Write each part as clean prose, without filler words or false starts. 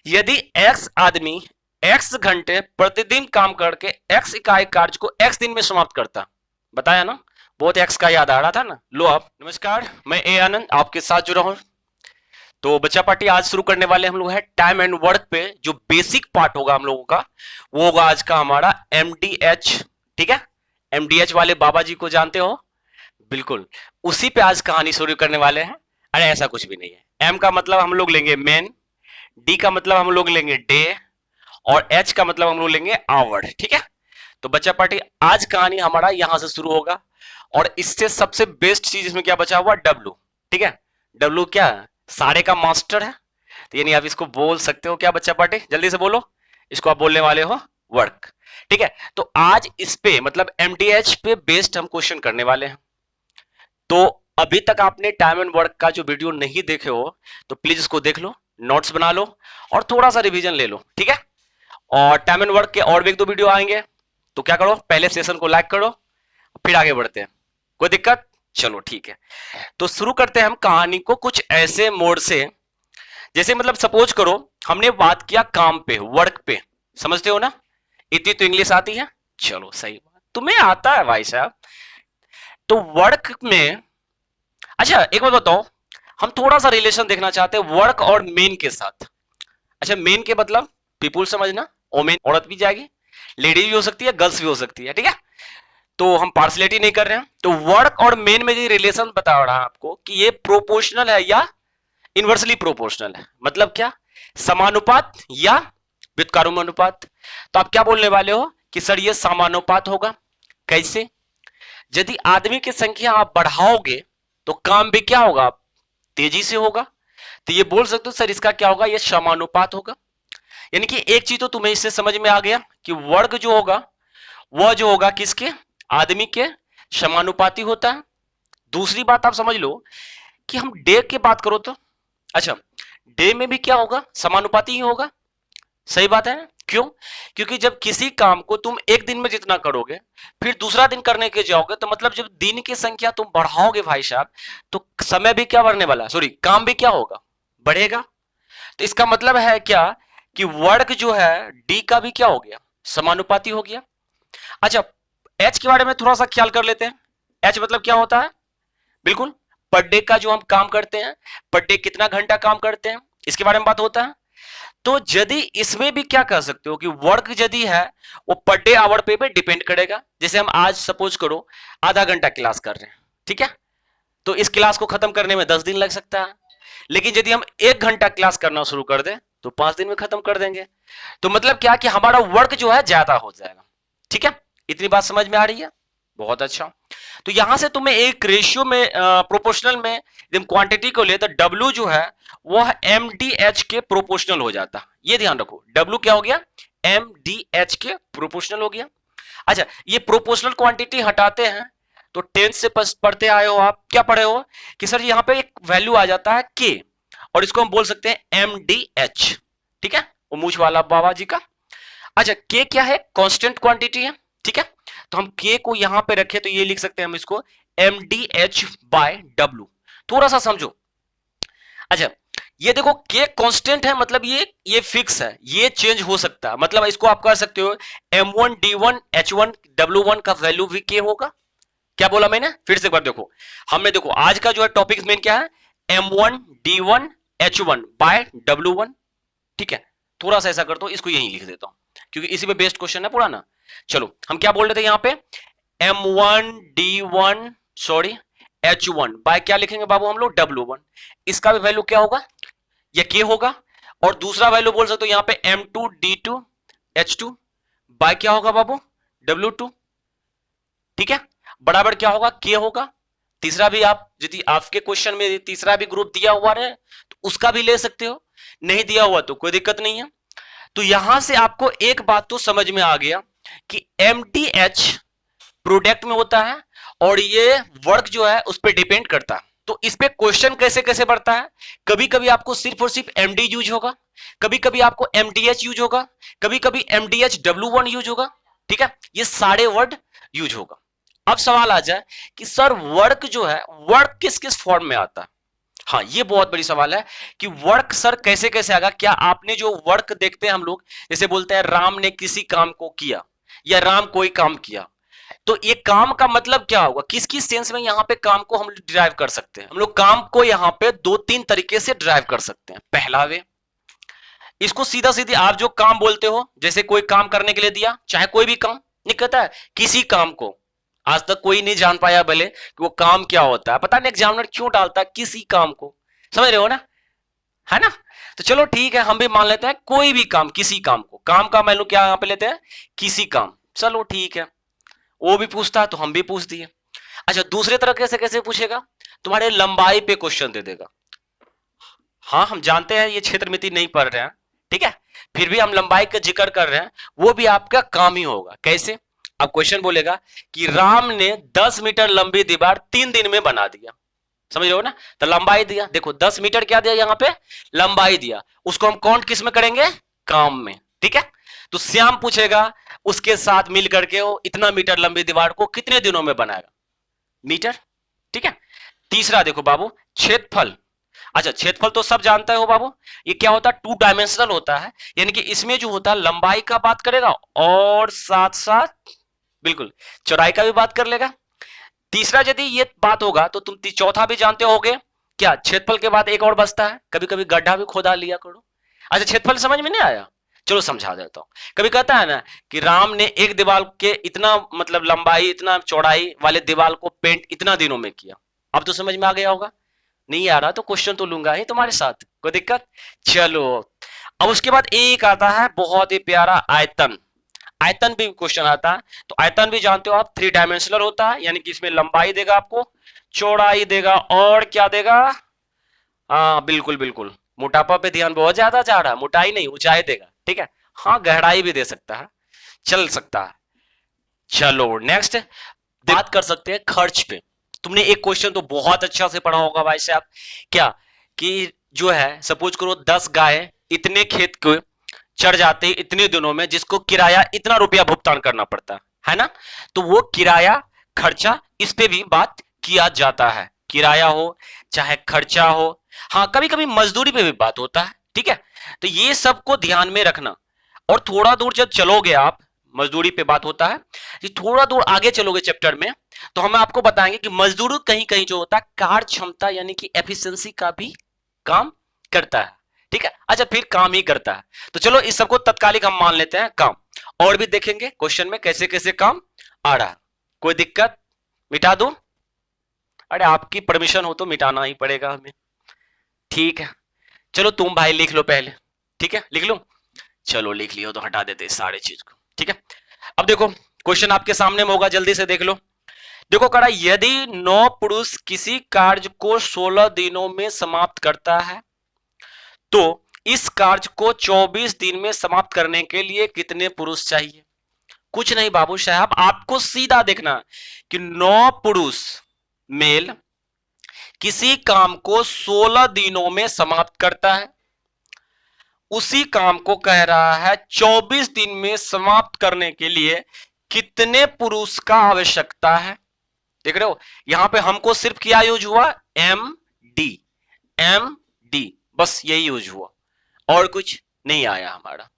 यदि x आदमी x घंटे प्रतिदिन काम करके x इकाई कार्य को x दिन में समाप्त करता, बताया ना, बहुत x का याद आ रहा था ना। लो आप, नमस्कार, मैं ए आनंद आपके साथ जुड़ा हूं। तो बच्चा पार्टी आज शुरू करने वाले हम लोग है टाइम एंड वर्क पे। जो बेसिक पार्ट होगा हम लोगों का वो होगा आज का हमारा एमडीएच। ठीक है, एमडीएच वाले बाबा जी को जानते हो, बिल्कुल उसी पे आज कहानी शुरू करने वाले हैं। अरे ऐसा कुछ भी नहीं है। एम का मतलब हम लोग लेंगे मेन, डी का मतलब हम लोग लेंगे डे, और एच का मतलब हम लोग लेंगे आवर। ठीक है, तो बच्चा पार्टी आज कहानी हमारा यहां से शुरू होगा। और इससे सबसे बेस्ट चीज इसमें क्या बचा हुआ, डब्लू। ठीक है, डब्लू क्या है, सारे का मास्टर है। तो यानी आप इसको बोल सकते हो क्या बच्चा पार्टी, जल्दी से बोलो, इसको आप बोलने वाले हो वर्क। ठीक है, तो आज इस पे मतलब एमडीएच पे बेस्ड हम क्वेश्चन करने वाले हैं। तो अभी तक आपने टाइम एंड वर्क का जो वीडियो नहीं देखे हो तो प्लीज इसको देख लो, नोट्स बना लो और थोड़ा सा रिवीजन ले लो। ठीक है, और टाइम एंड वर्क के और भी एक दो वीडियो आएंगे, तो क्या करो, पहले सेशन को लाइक करो, फिर आगे बढ़ते हैं। कोई दिक्कत, चलो ठीक है। तो शुरू करते हैं हम कहानी को कुछ ऐसे मोड से, जैसे मतलब सपोज करो हमने बात किया काम पे, वर्क पे, समझते हो ना, इतनी तो इंग्लिश आती है। चलो सही बात, तुम्हें आता है भाई साहब। तो वर्क में, अच्छा एक बात बताओ, हम थोड़ा सा रिलेशन देखना चाहते हैं वर्क और मेन के साथ। अच्छा मेन के मतलब पीपुल समझना, ओमेन औरत भी जाएगी, लेडीज भी हो सकती है, गर्ल्स भी हो सकती है। ठीक है, तो हम पार्सलिटी नहीं कर रहे हैं। तो वर्क और मेन में जो रिलेशन बता रहा है आपको कि ये प्रोपोर्शनल है या इनवर्सली प्रोपोर्शनल है। मतलब क्या, समानुपात या व्युत्क्रमानुपात। तो आप क्या बोलने वाले हो कि सर ये समानुपात होगा। कैसे, यदि आदमी की संख्या आप बढ़ाओगे तो काम भी क्या होगा, तेजी से होगा। तो ये बोल सकते हो सर इसका क्या होगा, ये समानुपात होगा। यानी कि एक चीज तो तुम्हें इससे समझ में आ गया कि वर्ग जो होगा वह जो होगा किसके, आदमी के समानुपाती होता है। दूसरी बात आप समझ लो कि हम डे की बात करो तो, अच्छा डे में भी क्या होगा, समानुपाती ही होगा। सही बात है, क्यों, क्योंकि जब किसी काम को तुम एक दिन में जितना करोगे फिर दूसरा दिन करने के जाओगे तो मतलब जब दिन की संख्या तुम बढ़ाओगे भाई साहब, तो समय भी क्या बढ़ने वाला, सॉरी काम भी क्या होगा, बढ़ेगा। तो इसका मतलब है क्या कि वर्क जो है डी का भी क्या हो गया, समानुपाती हो गया। अच्छा एच के बारे में थोड़ा सा ख्याल कर लेते हैं। एच मतलब क्या होता है, बिल्कुल पर डे का जो हम काम करते हैं, पर डे कितना घंटा काम करते हैं, इसके बारे में बात होता है। तो यदि इसमें भी क्या कह सकते हो कि वर्क यदि है वो पर डे आवर पे डिपेंड करेगा। जैसे हम आज सपोज करो आधा घंटा क्लास कर रहे हैं, ठीक है, तो इस क्लास को खत्म करने में 10 दिन लग सकता है। लेकिन यदि हम 1 घंटा क्लास करना शुरू कर दें तो 5 दिन में खत्म कर देंगे। तो मतलब क्या कि हमारा वर्क जो है ज्यादा हो जाएगा। ठीक है, इतनी बात समझ में आ रही है, बहुत अच्छा। तो यहां से तुम्हें एक रेशियो में प्रोपोर्शनल में जब क्वांटिटी को ले तो डब्ल्यू जो है वह एम डी एच के प्रोपोर्शनल हो जाता। ये ध्यान रखो, डब्ल्यू क्या हो गया, एम डी एच के प्रोपोर्शनल हो गया। अच्छा ये प्रोपोर्शनल क्वांटिटी हटाते हैं तो टेंथ से पढ़ते आए हो आप, क्या पढ़े हो कि सर यहाँ पे एक वैल्यू आ जाता है के, और इसको हम बोल सकते हैं एम डी एच। ठीक है, वो मूछ वाला बाबा जी का। अच्छा के क्या है, कांस्टेंट क्वांटिटी है। ठीक है, तो हम के को यहां पे रखे तो ये लिख सकते हैं हम इसको M D H by W. थोड़ा सा समझो। अच्छा ये देखो के कांस्टेंट है, मतलब ये फिक्स है, ये चेंज हो सकता है। मतलब इसको आप कह सकते हो M1 D1 H1 W1 का वैल्यू भी के होगा। क्या बोला मैंने, फिर से एक बार देखो, हमने देखो आज का जो है टॉपिक मेन क्या है, M1 D1 H1 bye W1। ठीक है, थोड़ा सा ऐसा करता हूं, इसको यहीं लिख देता हूं क्योंकि इसी पे बेस्ड क्वेश्चन है पुराना। चलो हम क्या बोल रहे थे यहाँ पे, M1 D1 sorry H1 bye क्या लिखेंगे बाबू हम लोग, W1। इसका भी वैल्यू क्या होगा, ये के होगा। और दूसरा वैल्यू बोल सकते हो यहाँ पे M2 D2 H2 बाय क्या होगा बाबू, W2। ठीक है, बराबर क्या होगा, के होगा। तीसरा भी आप यदि आपके क्वेश्चन में तीसरा भी ग्रुप दिया हुआ है तो उसका भी ले सकते हो, नहीं दिया हुआ तो कोई दिक्कत नहीं है। तो यहां से आपको एक बात तो समझ में आ गया कि एमटीएच प्रोडक्ट में होता है और ये वर्क जो है उस पर डिपेंड करता है। तो इस पे क्वेश्चन कैसे कैसे बढ़ता है, कभी कभी आपको सिर्फ और सिर्फ एमडी यूज होगा, कभी कभी आपको एमडीएच यूज होगा, कभी कभी एमडीएच W1 यूज होगा। ठीक है, ये सारे वर्ड यूज होगा। अब सवाल आ जाए कि सर वर्क जो है, वर्क किस किस फॉर्म में आता है। हाँ, ये बहुत बड़ी सवाल है कि वर्क सर कैसे कैसे आएगा। क्या आपने जो वर्क देखते हैं हम लोग, जैसे बोलते हैं राम ने किसी काम को किया या राम कोई काम किया, तो ये काम का मतलब क्या होगा, किस किस सेंस में यहाँ पे काम को हम डिराइव कर सकते हैं। हम लोग काम को यहाँ पे दो तीन तरीके से डिराइव कर सकते हैं। पहला वे, इसको सीधा सीधी आप जो काम बोलते हो, जैसे कोई काम करने के लिए दिया, चाहे कोई भी काम, नहीं कहता है किसी काम को, आज तक कोई नहीं जान पाया भले कि वो काम क्या होता है, पता नहीं एग्जामिनर क्यों डालता है किसी काम को, समझ रहे हो ना, है ना। तो चलो ठीक है, हम भी मान लेते हैं कोई भी काम, किसी काम को, काम का मान लो क्या यहां पे लेते हैं, किसी काम, चलो ठीक है। वो भी पूछता है तो हम भी पूछ दिए। अच्छा, दूसरे तरीके से कैसे पूछेगा, तुम्हारे लंबाई पे क्वेश्चन दे देगा। हाँ, हम जानते हैं ये क्षेत्र मिति नहीं पढ़ रहे हैं, ठीक है, फिर भी हम लंबाई का जिक्र कर रहे हैं, वो भी आपका काम ही होगा। कैसे, अब क्वेश्चन बोलेगा कि राम ने 10 मीटर लंबी दीवार 3 दिन में बना दिया, समझ रहे हो ना। तो लंबाई दिया, देखो 10 मीटर क्या दिया यहाँ पे, लंबाई दिया, उसको हम काउंट किस में करेंगे, काम में, ठीक है। तो श्याम पूछेगा उसके साथ मिल करके वो इतना मीटर लंबी दीवार को कितने दिनों में बनाएगा, मीटर, ठीक है। तीसरा देखो बाबू, क्षेत्रफल। अच्छा, क्षेत्रफल तो सब जानते हो बाबू, ये क्या होता है, 2 डायमेंशनल होता है, यानी कि इसमें जो होता है लंबाई का बात करेगा और साथ साथ बिल्कुल चौड़ाई का भी बात कर लेगा। तीसरा यदि ये बात होगा तो तुम चौथा भी जानते होगे, क्या क्षेत्रफल के बाद एक और बचता है, कभी कभी गड्ढा भी खोदा लिया करो। अच्छा, क्षेत्रफल समझ में नहीं आया, चलो समझा देता हूं। कभी कहता है ना कि राम ने एक दीवार के इतना मतलब लंबाई इतना चौड़ाई वाले दीवार को पेंट इतना दिनों में किया, अब तो समझ में आ गया होगा। नहीं आ रहा तो क्वेश्चन तो लूंगा ही तुम्हारे साथ, कोई दिक्कत। चलो, अब उसके बाद एक आता है बहुत ही प्यारा, आयतन। आयतन भी क्वेश्चन आता है, तो आयतन भी जानते हो आप 3 डायमेंशनल होता है, यानी कि इसमें लंबाई देगा आपको, चौड़ाई देगा और क्या देगा, हाँ बिल्कुल बिल्कुल, मोटापा पे ध्यान बहुत ज्यादा जा रहा है, मोटाई नहीं ऊंचाई देगा, ठीक है। हाँ, गहराई भी दे सकता है, चल सकता है। चलो नेक्स्ट बात कर सकते हैं खर्च पे। तुमने एक क्वेश्चन तो बहुत अच्छा से पढ़ा होगा भाई साहब, क्या कि जो है सपोज करो 10 गाय इतने खेत को चढ़ जाते हैं इतने दिनों में, जिसको किराया इतना रुपया भुगतान करना पड़ता है ना। तो वो किराया खर्चा इस पे भी बात किया जाता है, किराया हो चाहे खर्चा हो, हाँ कभी कभी मजदूरी पे भी बात होता है, ठीक है। तो ये सबको ध्यान में रखना। और थोड़ा दूर जब चलोगे आप, मजदूरी पे बात होता है, कि थोड़ा दूर आगे चलोगे चैप्टर में, तो हम आपको बताएंगे कि मजदूर कहीं कहीं जो होता है कार्य क्षमता यानी कि एफिशिएंसी का भी काम करता है, ठीक है। अच्छा, फिर काम ही करता है, तो चलो इस सबको तत्कालिक हम मान लेते हैं काम, और भी देखेंगे क्वेश्चन में कैसे कैसे काम आ रहा है। कोई दिक्कत, मिटा दूं, अरे आपकी परमिशन हो तो मिटाना ही पड़ेगा हमें, ठीक है। चलो तुम भाई लिख लो पहले, ठीक है, लिख लो, चलो लिख लियो तो हटा देते सारे चीज को, ठीक है। अब देखो क्वेश्चन आपके सामने में होगा, जल्दी से देख लो। देखो कड़ा, यदि 9 पुरुष किसी कार्य को 16 दिनों में समाप्त करता है, तो इस कार्य को 24 दिन में समाप्त करने के लिए कितने पुरुष चाहिए। कुछ नहीं बाबू साहब, आपको सीधा देखना कि 9 पुरुष मेल किसी काम को 16 दिनों में समाप्त करता है, उसी काम को कह रहा है 24 दिन में समाप्त करने के लिए कितने पुरुष का आवश्यकता है। देख रहे हो, यहां पे हमको सिर्फ क्या यूज हुआ, एम डी, एम डी, बस यही यूज हुआ, और कुछ नहीं आया हमारा।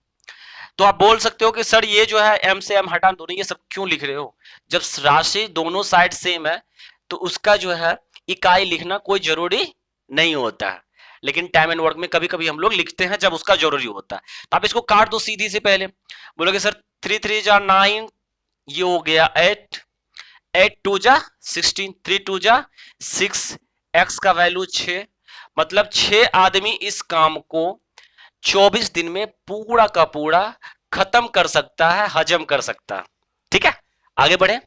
तो आप बोल सकते हो कि सर ये जो है एम से एम हटा दो, ये सब क्यों लिख रहे हो, जब राशि दोनों साइड सेम है तो उसका जो है इकाई लिखना कोई जरूरी नहीं होता है, लेकिन टाइम एंड वर्क में कभी कभी हम लोग लिखते हैं जब उसका जरूरी होता है। तो आप इसको काट दो सीधी से, पहले बोलोगे सर 3 3 जा 9, ये हो गया 8, 8 2 जा 16, 3 2 जा 6, x का वैल्यू 6, मतलब 6 आदमी इस काम को 24 दिन में पूरा का पूरा खत्म कर सकता है, हजम कर सकता है, ठीक है। आगे बढ़े,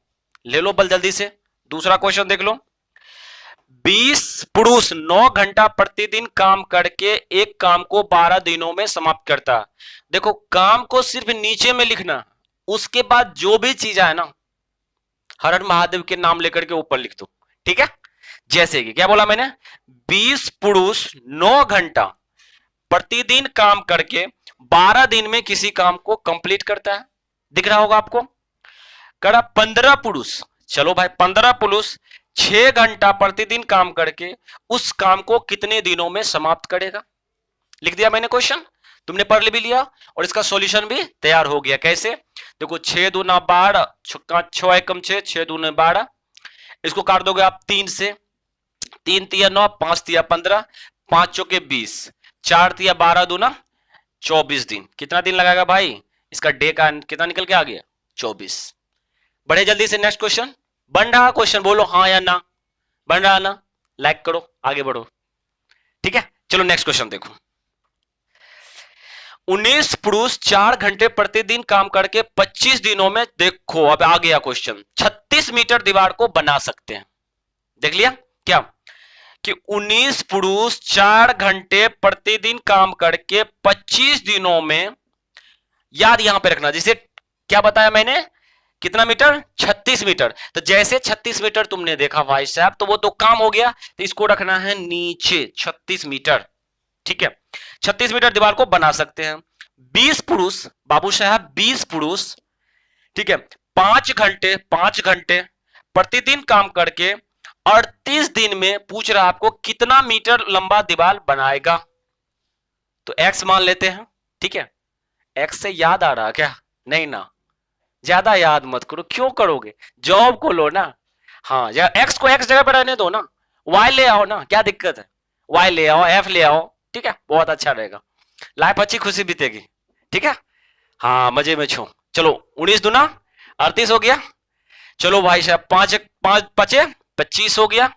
ले लो बल जल्दी से, दूसरा क्वेश्चन देख लो। 20 पुरुष 9 घंटा प्रतिदिन काम करके एक काम को 12 दिनों में समाप्त करता। देखो काम को सिर्फ नीचे में लिखना, उसके बाद जो भी चीज आए ना हर हर महादेव के नाम लेकर के ऊपर लिख दो, ठीक है। जैसे कि क्या बोला मैंने, 20 पुरुष 9 घंटा प्रतिदिन काम करके 12 दिन में किसी काम को कंप्लीट करता है, दिख रहा होगा आपको। कड़ा 15 पुरुष चलो भाई 15 प्लस 6 घंटा प्रतिदिन काम करके उस काम को कितने दिनों में समाप्त करेगा। लिख दिया मैंने क्वेश्चन, तुमने पढ़ भी लिया और इसका सॉल्यूशन भी तैयार हो गया। कैसे, देखो 6 दूना 12, 6 एकम 6, 6 दूने 12, इसको काट दोगे आप 3 से, 3 तिया 9, 5 तिया 15, 5 चौके 20, 4 तिया 12 दूना 24 दिन। कितना दिन लगाएगा भाई, इसका डे का कितना निकल के आ गया 24। बढ़े जल्दी से नेक्स्ट क्वेश्चन। बन रहा क्वेश्चन, बोलो हाँ या ना, बन रहा ना, लाइक करो आगे बढ़ो। ठीक है, चलो नेक्स्ट क्वेश्चन देखो। 19 पुरुष 4 घंटे प्रतिदिन काम करके 25 दिनों में, देखो अब आ गया क्वेश्चन, 36 मीटर दीवार को बना सकते हैं। देख लिया क्या कि 19 पुरुष 4 घंटे प्रतिदिन काम करके 25 दिनों में, याद यहां पे रखना, जिसे क्या बताया मैंने, कितना मीटर, 36 मीटर। तो जैसे 36 मीटर तुमने देखा भाई साहब, तो वो तो काम हो गया, तो इसको रखना है नीचे 36 मीटर। ठीक है, 36 मीटर दीवार को बना सकते हैं। 20 पुरुष बाबू साहब, 20 पुरुष, ठीक है, 5 घंटे प्रतिदिन काम करके 38 दिन में पूछ रहा आपको कितना मीटर लंबा दीवार बनाएगा। तो एक्स मान लेते हैं। ठीक है, एक्स से याद आ रहा क्या, नहीं ना, ज्यादा याद मत करो, क्यों करोगे, जॉब को लो ना। हाँ, एक्स को एक्स जगह पर रहने दो ना, वाई ले आओ ना, क्या दिक्कत है, वाई ले आओ, एफ ले आओ, ठीक है, बहुत अच्छा रहेगा, लाइफ अच्छी खुशी बीतेगी। ठीक है, हाँ मजे में छो। चलो 19 दूना 38 हो गया। चलो भाई साहब 5 5 पचे 25 हो गया,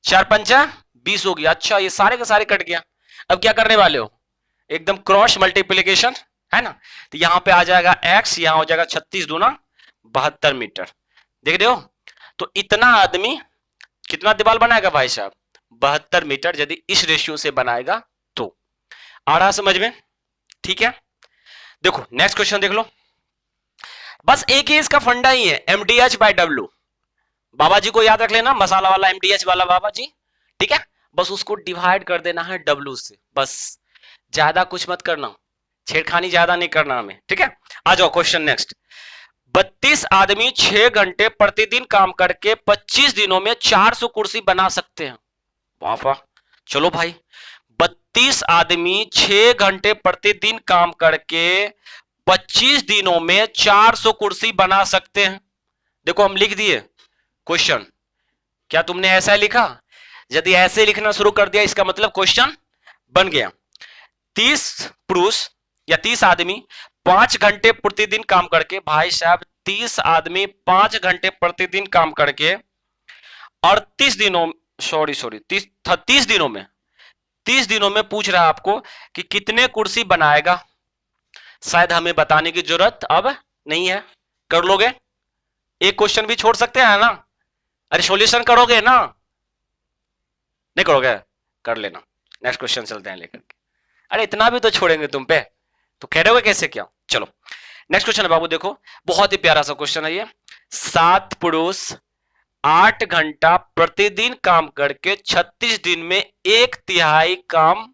4 पंचा 20 हो गया। अच्छा, ये सारे के सारे कट गया। अब क्या करने वाले हो, एकदम क्रॉस मल्टीप्लीकेशन है ना, तो यहां पे आ जाएगा x, यहां हो जाएगा 36 दूना 72 मीटर। देख रहे हो, तो इतना आदमी कितना दीवार बनाएगा भाई साहब, 72 मीटर, यदि इस रेशियो से बनाएगा तो। आ रहा समझ में। ठीक है, देखो नेक्स्ट क्वेश्चन देख लो। बस एक ही इसका फंडा ही है, mdh बाय w। बाबा जी को याद रख लेना, मसाला वाला mdh वाला बाबा जी। ठीक है, बस उसको डिवाइड कर देना है w से, बस ज्यादा कुछ मत करना, छेड़खानी ज्यादा नहीं करना हमें। ठीक है, आ जाओ क्वेश्चन नेक्स्ट। 32 आदमी 6 घंटे प्रतिदिन काम करके 25 दिनों में 400 कुर्सी बना सकते हैं। वाह वाह, चलो भाई 32 आदमी 6 घंटे प्रतिदिन काम करके 25 दिनों में 400 कुर्सी बना सकते हैं। देखो हम लिख दिए क्वेश्चन, क्या तुमने ऐसा लिखा, यदि ऐसे लिखना शुरू कर दिया इसका मतलब क्वेश्चन बन गया। 30 पुरुष या 30 आदमी 5 घंटे प्रतिदिन काम करके, भाई साहब 30 आदमी 5 घंटे प्रतिदिन काम करके 38 दिनों, सॉरी 30 दिनों में, 30 दिनों में पूछ रहा है आपको कि कितने कुर्सी बनाएगा। शायद हमें बताने की जरूरत अब नहीं है, कर लोगे, एक क्वेश्चन भी छोड़ सकते हैं ना। अरे सॉल्यूशन करोगे ना, नहीं करोगे, कर लेना, नेक्स्ट क्वेश्चन चलते हैं लेकर के। अरे इतना भी तो छोड़ेंगे तुम पे, तो कह रहे हो कैसे क्या। चलो नेक्स्ट क्वेश्चन है बाबू, देखो बहुत ही प्यारा सा क्वेश्चन है ये। 7 पुरुष 8 घंटा प्रतिदिन काम करके 36 दिन में 1/3 काम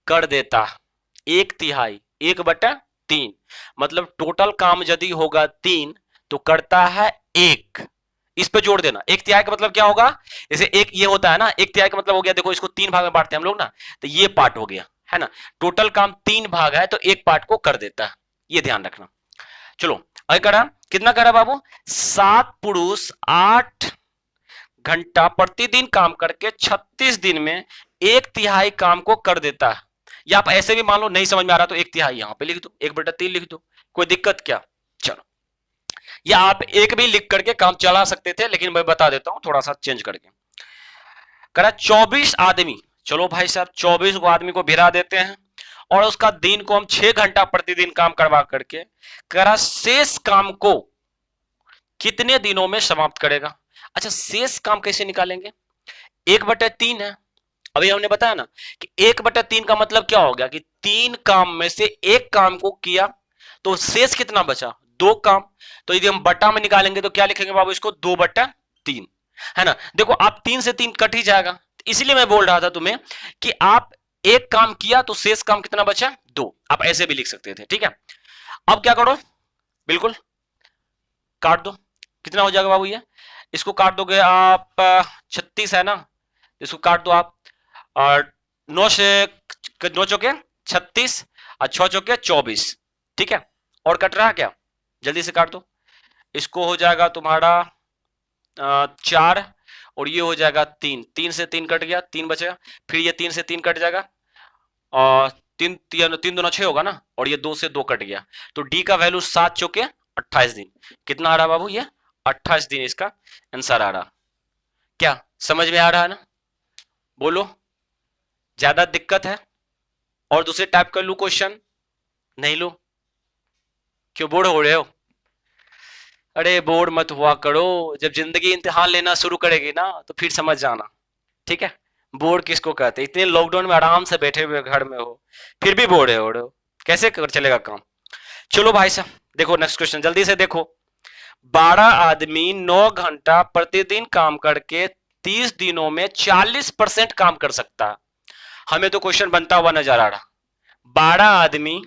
कर देता। 1/3, 1/3, मतलब टोटल काम यदि होगा 3 तो करता है 1। इस पे जोड़ देना, 1/3 का मतलब क्या होगा, जैसे एक ये होता है ना, 1/3 का मतलब हो गया, देखो इसको 3 भाग में बांटते हैं हम लोग ना, तो ये पार्ट हो गया है ना, टोटल काम 3 भाग है तो एक पार्ट को कर देता है, ये ध्यान रखना। चलो अगर करा, कितना करा बाबू, 7 पुरुष 8 घंटा प्रतिदिन काम करके 36 दिन में 1/3 काम को कर देता है। या आप ऐसे भी मान लो, नहीं समझ में आ रहा तो 1/3 यहां पे लिख दो, 1/3 लिख दो, कोई दिक्कत क्या। चलो, या आप एक भी लिख करके काम चला सकते थे, लेकिन मैं बता देता हूं थोड़ा सा चेंज करके। करा 24 आदमी, चलो भाई साहब 24 को आदमी को भिड़ा देते हैं और उसका दिन को हम 6 घंटा प्रतिदिन काम करवा करके करा शेष काम को कितने दिनों में समाप्त करेगा। अच्छा, शेष काम कैसे निकालेंगे, 1/3 है, अभी हमने बताया ना कि 1/3 का मतलब क्या हो गया कि 3 काम में से 1 काम को किया तो शेष कितना बचा, 2 काम। तो यदि हम बटा में निकालेंगे तो क्या लिखेंगे बाबू, इसको 2/3 है ना। देखो आप 3 से 3 कट ही जाएगा, इसलिए मैं बोल रहा था तुम्हें कि आप 1 काम किया तो शेष काम कितना बचा, 2। आप ऐसे भी लिख सकते थे। ठीक है, अब क्या करो, बिल्कुल काट दो, कितना हो जाएगा बाबू ये इसको काट दोगे आप 36 है ना, इसको काट दो आप। और 9 36 और 6 24, ठीक है। और कट रहा है क्या, जल्दी से काट दो। इसको हो जाएगा तुम्हारा 4, और ये हो जाएगा 3, 3 से 3 कट गया, 3 बचेगा। फिर ये 3 से 3 कट जाएगा, और 3 3 2 9 6 होगा ना, और ये 2 से 2 कट गया। तो डी का वैल्यू 7 चौके 28 दिन। कितना आ रहा बाबू, ये 28 दिन इसका आंसर आ रहा। क्या समझ में आ रहा है ना, बोलो, ज्यादा दिक्कत है? और दूसरे टाइप का लू क्वेश्चन, नहीं लू? क्यों बोर हो रहे हो? अरे बोर मत हुआ करो, जब जिंदगी इम्तिहान लेना शुरू करेगी ना तो फिर समझ जाना, ठीक है। बोर किसको कहते हैं, इतने लॉकडाउन में आराम से बैठे हुए घर में हो, फिर भी बोर हो रहे हो, कैसे कर चलेगा काम। चलो भाई साहब, देखो नेक्स्ट क्वेश्चन जल्दी से देखो। 12 आदमी 9 घंटा प्रतिदिन काम करके 30 दिनों में 40% काम कर सकता है। हमें तो क्वेश्चन बनता हुआ नजर आ रहा। 12 आदमी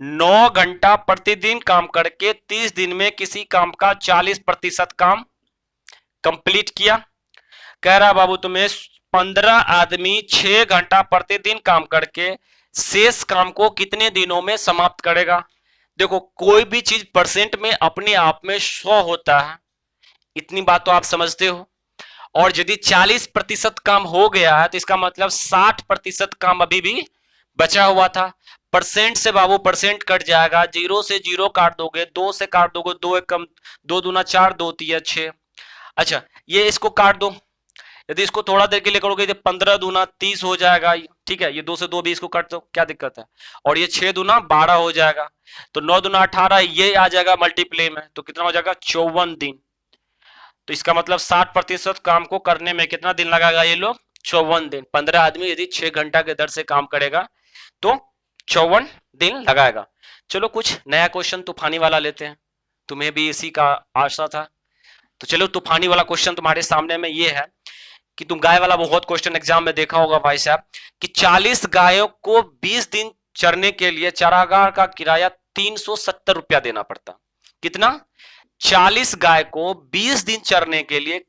9 घंटा प्रतिदिन काम करके 30 दिन में किसी काम का 40% काम कंप्लीट किया। कह रहा बाबू तुम्हें 15 आदमी 6 घंटा प्रतिदिन काम करके शेष काम को कितने दिनों में समाप्त करेगा। देखो कोई भी चीज परसेंट में अपने आप में 100 होता है, इतनी बात तो आप समझते हो। और यदि 40% काम हो गया है तो इसका मतलब 60% काम अभी भी बचा हुआ था। परसेंट से बाबू परसेंट कट जाएगा, 0 से 0 काट दोगे, 2 से काट दोगे, 2 एक कम, 2 दूना 4, 2 तिया 6। अच्छा ये इसको काट दो, यदि इसको थोड़ा देर के लिए करोगे तो 15 दूना 30 हो जाएगा, ठीक है। ये 2 से 2 भी इसको काट दो, क्या दिक्कत है। और ये 6 दूना 12 हो जाएगा, तो 9 दूना 18, ये आ जाएगा मल्टीप्ले में, तो कितना हो जाएगा 54 दिन। तो इसका मतलब 60% काम को करने में कितना दिन लगेगा ये लोग, 54 दिन। 15 आदमी यदि 6 घंटा के दर से काम करेगा तो 54 दिन लगाएगा। चलो कुछ नया क्वेश्चन तूफानी वाला लेते हैं, तुम्हें भी इसी का आशा था। तो चलो तूफानी वाला क्वेश्चन तुम्हारे सामने में ये है कि तुम गाय वाला बहुत क्वेश्चन एग्जाम में देखा होगा भाई साहब, कि 40 गायों को 20 दिन चरने के लिए चारागाह का किराया 370 रुपया देना पड़ता। कितना, 40 गाय को 20 दिन चरने के लिए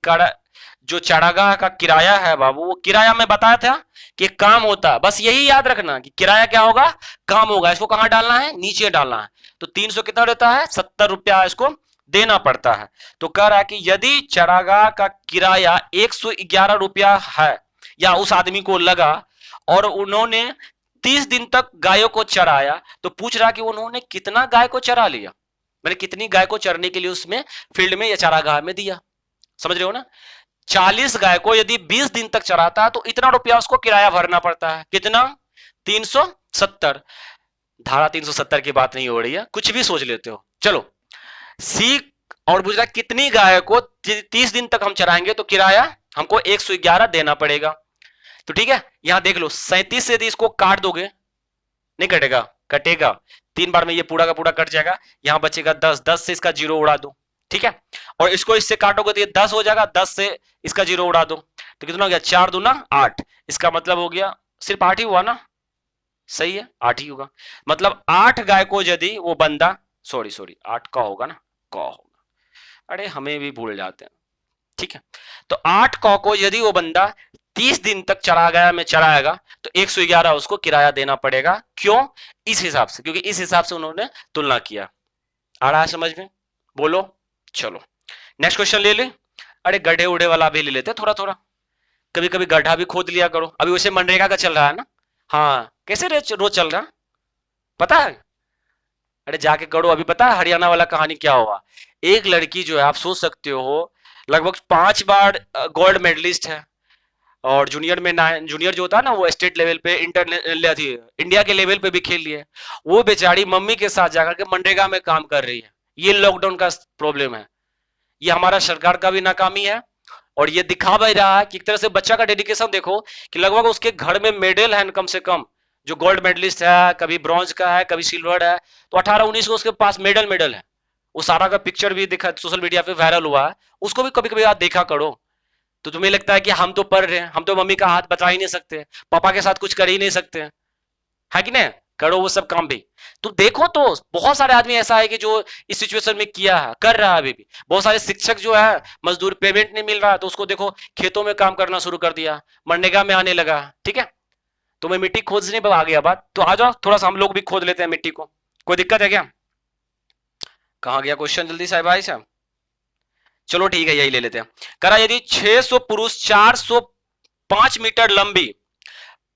जो चारागाह का किराया है बाबू, वो किराया मैं बताया था कि काम होता है, बस यही याद रखना कि किराया क्या होगा, काम होगा। इसको कहां डालना है, नीचे डालना है। तो 300 कितना देता है, 70 रुपया इसको देना पड़ता है। तो कह रहा है कि यदि चारागाह का किराया 111 रुपया है या उस आदमी को लगा, और उन्होंने 30 दिन तक गायों को चराया, तो पूछ रहा कि उन्होंने कितना गाय को चरा लिया, मैंने कितनी गाय को चरने के लिए उसमें फील्ड में या चारागाह में दिया, समझ रहे हो ना। 40 गाय को यदि 20 दिन तक चराता है तो इतना रुपया उसको किराया भरना पड़ता है, कितना, 370। धारा 370 की बात नहीं हो रही है, कुछ भी सोच लेते हो। चलो सी, और पूछ रहा कितनी गाय को 30 दिन तक हम चराएंगे तो किराया हमको 111 देना पड़ेगा। तो ठीक है, यहां देख लो 37 से यदि इसको काट दोगे, नहीं कटेगा, कटेगा, 3 बार में ये पूरा का पूरा कट जाएगा। यहां बचेगा 10, 10 से इसका 0 उड़ा दो, ठीक है। और इसको इससे काटोगे तो ये 10 हो जाएगा, 10 से इसका 0 उड़ा दो, तो कितना हो गया, 4 दूना 8। इसका मतलब हो गया सिर्फ 8 ही हुआ ना, सही है 8 ही होगा। मतलब 8 गाय को यदि वो बंदा, सॉरी सॉरी 8 का होगा ना, का होगा, अरे हमें भी भूल जाते हैं, ठीक है। तो 8 कौ को यदि वो बंदा 30 दिन तक चरा गया में चराएगा तो 111 उसको किराया देना पड़ेगा। क्यों, इस हिसाब से, क्योंकि इस हिसाब से उन्होंने तुलना किया। आ रहा है समझ में, बोलो। चलो नेक्स्ट क्वेश्चन ले ले। अरे गड्ढे उड़े वाला भी ले लेते थोड़ा थोड़ा, कभी कभी गड्ढा भी खोद लिया करो। अभी वैसे मनरेगा का चल रहा है ना, हाँ कैसे रोज चल रहा पता है। अरे जाके करो, अभी पता है हरियाणा वाला कहानी क्या हुआ। एक लड़की जो है, आप सोच सकते हो, लगभग 5 बार गोल्ड मेडलिस्ट है, और जूनियर में जूनियर जो होता है ना, वो स्टेट लेवल पे, इंडिया के लेवल पे भी खेल लिया है। वो बेचारी मम्मी के साथ जाकर के मनरेगा में काम कर रही है। ये लॉकडाउन का प्रॉब्लम है, ये हमारा सरकार का भी नाकामी है, और ये दिखा भी रहा है कि एक तरह से बच्चा का डेडिकेशन देखो कि लगभग उसके घर में मेडल है कम से कम, जो गोल्ड मेडलिस्ट है, कभी ब्रॉन्ज का है, कभी सिल्वर है, तो 18-19 को उसके पास मेडल मेडल है। वो सारा का पिक्चर भी दिखा, सोशल मीडिया पे वायरल हुआ है, उसको भी कभी कभी आप देखा करो। तो तुम्हें लगता है कि हम तो पढ़ रहे हैं, हम तो मम्मी का हाथ बचा ही नहीं सकते, पापा के साथ कुछ कर ही नहीं सकते, है कि नहीं। करो वो सब काम भी। तो देखो तो बहुत सारे आदमी ऐसा है कि जो इस सिचुएशन में किया है, कर रहा है अभी भी। बहुत सारे शिक्षक जो है, मजदूर पेमेंट नहीं मिल रहा तो उसको देखो खेतों में काम करना शुरू कर दिया, मनरेगा में आने लगा। ठीक है, तो मैं मिट्टी खोदने पर आ गया बात, तो आ जाओ थोड़ा सा हम लोग भी खोद लेते हैं मिट्टी को। कोई दिक्कत है क्या? कहां गया क्वेश्चन जल्दी साहब भाई साहब? चलो ठीक है, यही ले लेते हैं। करा यदि 600 पुरुष 405 मीटर लंबी,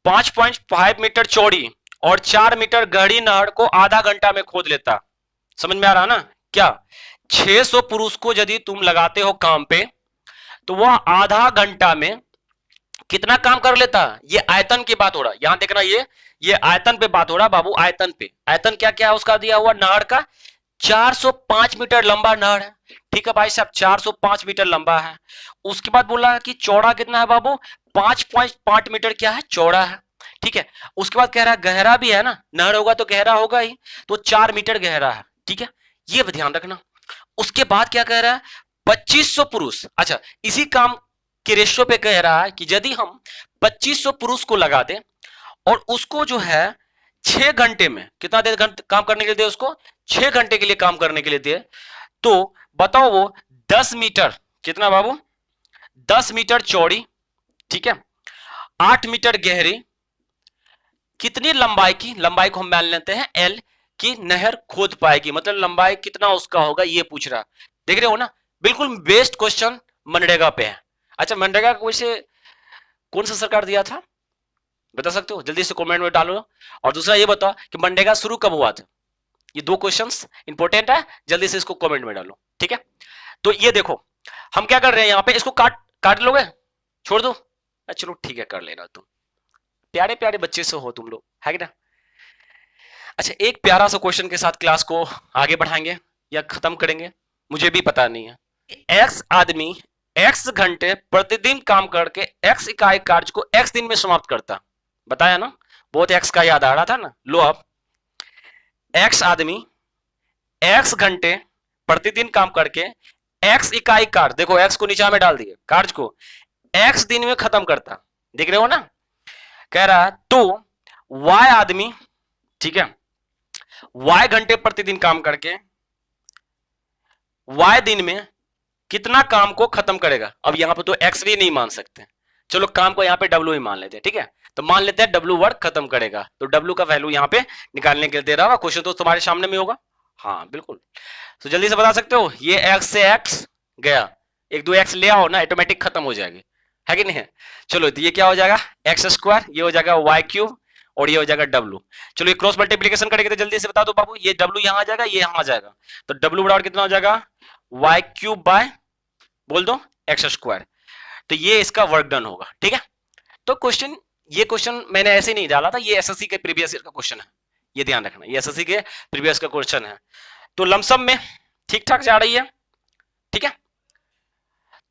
5.5 मीटर चौड़ी और 4 मीटर गहरी नहर को आधा घंटा में खोद लेता। समझ में आ रहा ना? क्या 600 पुरुष को यदि तुम लगाते हो काम पे, तो वह आधा घंटा में कितना काम कर लेता? ये आयतन की बात हो रहा है, यहां देखना, ये आयतन पे बात हो रहा बाबू, आयतन पे। आयतन क्या क्या है उसका दिया हुआ, नहर का 405 मीटर लंबा नहर है। ठीक है भाई साहब, 405 मीटर लंबा है। उसके बाद बोला कि चौड़ा कितना है बाबू, 5.5 मीटर क्या है, चौड़ा है। ठीक है, उसके बाद कह रहा है गहरा भी है ना, नहर होगा तो गहरा होगा ही, तो 4 मीटर गहरा है। ठीक है, ये ध्यान रखना। उसके बाद क्या कह रहा है, 2500 पुरुष। अच्छा, इसी काम के रेशियो पे कह रहा है कि यदि हम 2500 पुरुष को लगा दें और उसको जो है 6 घंटे में कितना देर काम करने के लिए दे, उसको 6 घंटे के लिए काम करने के लिए दे, तो बताओ वो 10 मीटर, कितना बाबू, 10 मीटर चौड़ी, ठीक है, 8 मीटर गहरी, कितनी लंबाई की, लंबाई को हम मान लेते हैं एल की नहर खोद पाएगी। मतलब लंबाई कितना उसका होगा ये पूछ रहा। देख रहे हो ना, बिल्कुल बेस्ट क्वेश्चन मनरेगा पे है। अच्छा, मनरेगा को वैसे कौन सा सरकार दिया था, बता सकते हो? जल्दी से कमेंट में डालो। और दूसरा ये बताओ कि मनरेगा शुरू कब हुआ था? ये 2 क्वेश्चंस इंपॉर्टेंट है, जल्दी से इसको कमेंट में डालो। ठीक है, तो ये देखो हम क्या कर रहे हैं यहाँ पे, इसको काट काट लोगे, छोड़ दो? चलो ठीक है, कर लेना तुम, प्यारे प्यारे बच्चे से हो तुम लोग, है कि ना? अच्छा, एक प्यारा सा क्वेश्चन के साथ क्लास को आगे बढ़ाएंगे या खत्म करेंगे, मुझे भी पता नहीं है। एक्स आदमी एक्स घंटे प्रतिदिन काम करके एक्स इकाई कार्य को एक्स दिन में समाप्त करता। बताया ना, बहुत एक्स का याद आ रहा था ना। लो अब, एक्स आदमी एक्स घंटे प्रतिदिन काम करके एक्स इकाई कार्य, देखो एक्स को नीचा में डाल दिए, कार्य को एक्स दिन में खत्म करता। देख रहे हो ना? कह रहा तो वाई आदमी, ठीक है, वाई घंटे प्रतिदिन काम करके वाई दिन में कितना काम को खत्म करेगा। अब यहां पर तो एक्स भी नहीं मान सकते, चलो काम को यहां पे डब्ल्यू ही मान लेते हैं। ठीक है, तो मान लेते हैं डब्ल्यू वर्क खत्म करेगा, तो डब्ल्यू का वैल्यू यहां पे निकालने के लिए दे रहा होगा। क्वेश्चन तो तुम्हारे सामने में होगा, हाँ बिल्कुल। तो जल्दी से बता सकते हो, ये एक्स से एक्स गया, एक दो एक्स ले आओ ना, ऑटोमेटिक खत्म हो जाएगी, है कि नहीं है? चलो, तो ये क्या हो जाएगा, एक्स स्क्वायर, ये हो जाएगा वाई क्यूब, और ये हो जाएगा डब्ल्यू। चलो, ये क्रॉस मल्टीप्लीकेशन करेंगे तो जल्दी से बता दो बाबू, ये डब्ल्यू यहां आ जाएगा, ये यहां आ जाएगा, तो डब्ल्यू बराबर कितना हो जाएगा, वाई क्यूब बाय, बोल दो, एक्स स्क्वायर। तो ये इसका वर्क डन होगा। ठीक है, तो क्वेश्चन, ये क्वेश्चन मैंने ऐसे नहीं डाला था, ये एसएससी के प्रीवियस ईयर का क्वेश्चन है, ये ध्यान रखना, ये एसएससी के प्रीवियस का क्वेश्चन है। तो लमसम में ठीक ठाक जा रही है। ठीक है,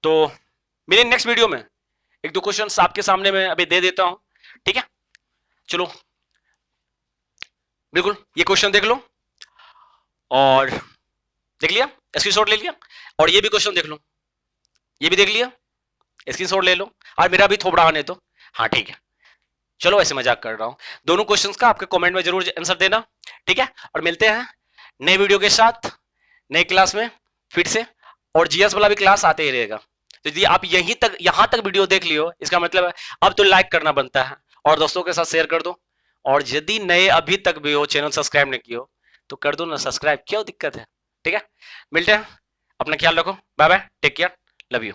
तो मेरे नेक्स्ट वीडियो में एक दो क्वेश्चन आपके सामने में अभी दे देता हूं। ठीक है, चलो बिल्कुल, ये क्वेश्चन देख लो, और देख लिया, स्क्रीनशॉट ले लिया, और ये भी क्वेश्चन देख लो, ये भी देख लिया, स्क्रीनशॉट ले लो, और मेरा भी थोड़ा आने तो, हाँ ठीक है। चलो, ऐसे मजाक कर रहा हूं, दोनों क्वेश्चंस का आपके कमेंट में जरूर आंसर देना। ठीक है, और मिलते हैं नए वीडियो के साथ नए क्लास में फिर से, और जीएस वाला भी क्लास आते ही रहेगा। तो यदि आप यहां तक वीडियो देख लियो, इसका मतलब है अब तो लाइक करना बनता है, और दोस्तों के साथ शेयर कर दो। और यदि नए अभी तक भी हो, चैनल सब्सक्राइब नहीं किया तो कर दो ना सब्सक्राइब, क्या दिक्कत है? ठीक है, मिलते हैं, अपना ख्याल रखो, bye bye, take care, love you.